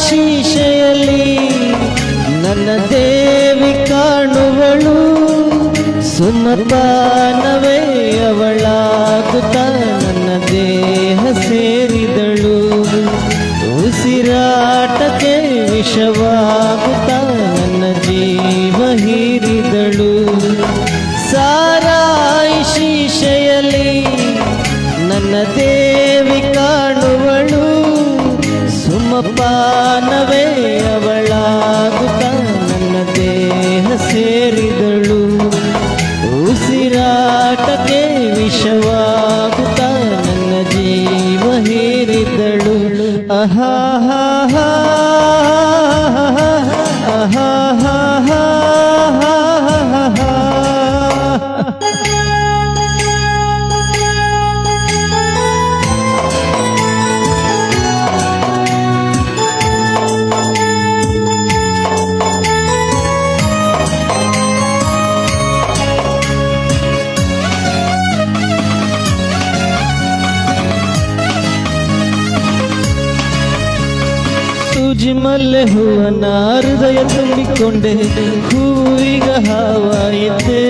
ಶೀಶೆಯಲ್ಲಿ ನನ್ನ ದೇವಿ ಕಾಣುವಳು, ಸುಮಪಾನವೇ ಅವಳಾಗುತ್ತ ನನ್ನ ದೇಹ ಸೇರಿದಳು. ಉಸಿರಾಟಕ್ಕೆ ವಿಷವಾಗುತ್ತ ನನ್ನ ಜೀವ ಹೀರಿದಳು. ಸಾರಾಯಿ ಶೀಶೆಯಲ್ಲಿ ನನ್ನ ದೇವಿ ಕಾಣುವಳು, ಸುಮಪಾನವೇ ಅವಳಾಗುತ್ತ ನನ್ನ ದೇಹ ಸೇರಿದಳು. ಉಸಿರಾಟಕ್ಕೆ ವಿಷವಾಗುತ್ತ ನನ್ನ ಜೀವ ಹೀರಿದಳು. ಅಹಾಹಾ ಅಹಾಹಾ ಮಲ್ಲೆ ಹೂವನ ಹೃದಯ ತುಂಬಿಕೊಂಡೆ, ಹೂವೀಗ ಹಾವಾಯಿತೆ.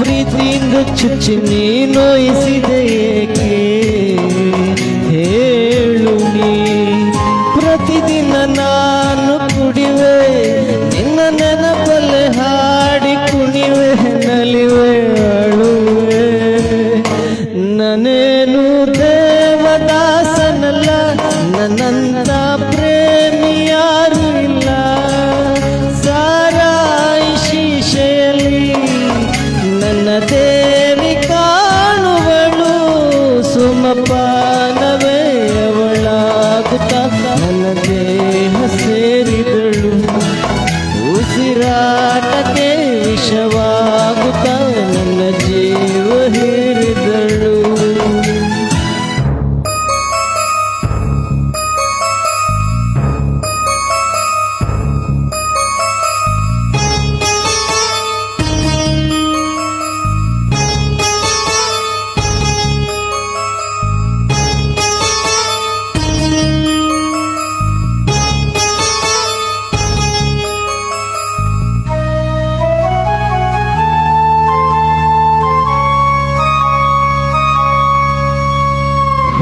ಪ್ರೀತಿಯಿಂದ ಚುಚ್ಚಿ ನೀ ನೋಯಿಸಿದೆ ಏಕೆ ಹೇಳು ನೀ. ಪ್ರತಿದಿನ ನಾನು ಕುಡಿವೆ, ನಿನ್ನ ನೆನಪಲ್ಲೇ ಹಾಡಿ ಕುಣಿವೆ, ನಲಿವೆ ಅಳುವೆ. ನನೇನು ದೇವದಾಸನಲ್ಲ, ನನ್ನಂತ ಪ್ರೇಮಿ ಯಾರು ಇಲ್ಲ. ಸಾರಾಯಿ ಶೀಶೆಯಲ್ಲಿ ನನ್ನ ದೇವಿ ಕಾಣುವಳು, ಸುಮಪಾನವೇ ಅವಳಾಗುತ್ತ ನನ್ನ ದೇಹ ಸೇರಿದಳು. ಉಸಿರಾಟಕ್ಕೆ ವಿಷವಾಗುತ್ತ ನನ್ನ ಜೀವ ಹೀರಿದಳು.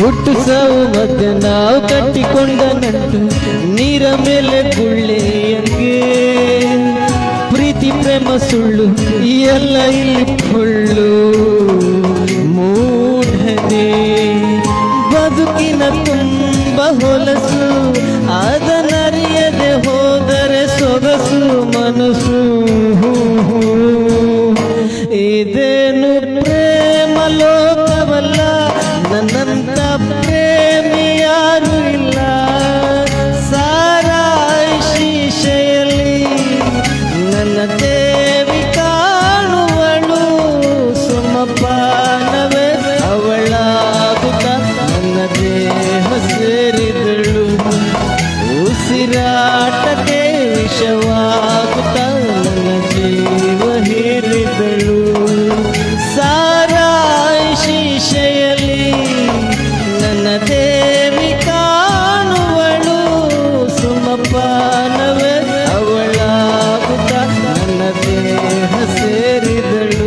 ಹುಟ್ಟು ಸಾವು ಮಧ್ಯೆ ನಾವು ಕಟ್ಟಿಕೊಂಡ ನಂಟು, ನೀರ ಮೇಲೆ ಗುಳ್ಳೆಯಂಗೆ. ಪ್ರೀತಿ ಪ್ರೇಮ ಸುಳ್ಳು ಎಲ್ಲ ಇಲ್ಲಿ ಪೊಳ್ಳು. ಮೂಢನೆ ಬದುಕಿನ ತುಂಬ ಹೊಲಸು, ಅದನ್ನರಿಯದೆ ಹೋದರೆ ಸೊಗಸು ಮನಸ್ಸು. ಇದೇನು ಪ್ರೇಮ ಲೋಕವಲ್ಲ, ನನ್ನಂತ ಪ್ರೇಮಿ ಯಾರು ಇಲ್ಲ. ಸಾರಾಯಿ ಶೀಶೆಯಲ್ಲಿ ನನ್ನ ದೇವಿ ಕಾಣುವಳು, ಸುಮಪಾನವೇ ಅವಳಾಗುತ್ತ ನನ್ನ ದೇಹ ಸೇರಿದಳು. ಉಸಿರಾಟಕ್ಕೆ ವಿಷವಾಗುತ್ತ ನನ್ನ ಜೀವ ಹೀರಿದಳು. ಸಾರಾಯಿ ಶೀಶೆಯಲ್ಲಿ ನನ್ನ ದೇವಿ ಕಾಣುವಳು, ಸುಮಪಾನವೇ ಅವಳಾಗುತ್ತ ನನ್ನ ದೇಹ ಸೇರಿದಳು.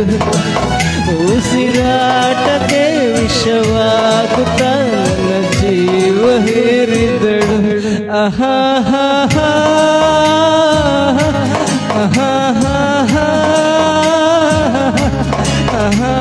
ಉಸಿರಾಟಕ್ಕೆ ವಿಷವಾಗುತ್ತ ನನ್ನ ಜೀವ ಹೀರಿದಳು. ಅಹಾಹಾ ಅಹಾಹಾ ಅಹಾಹಾ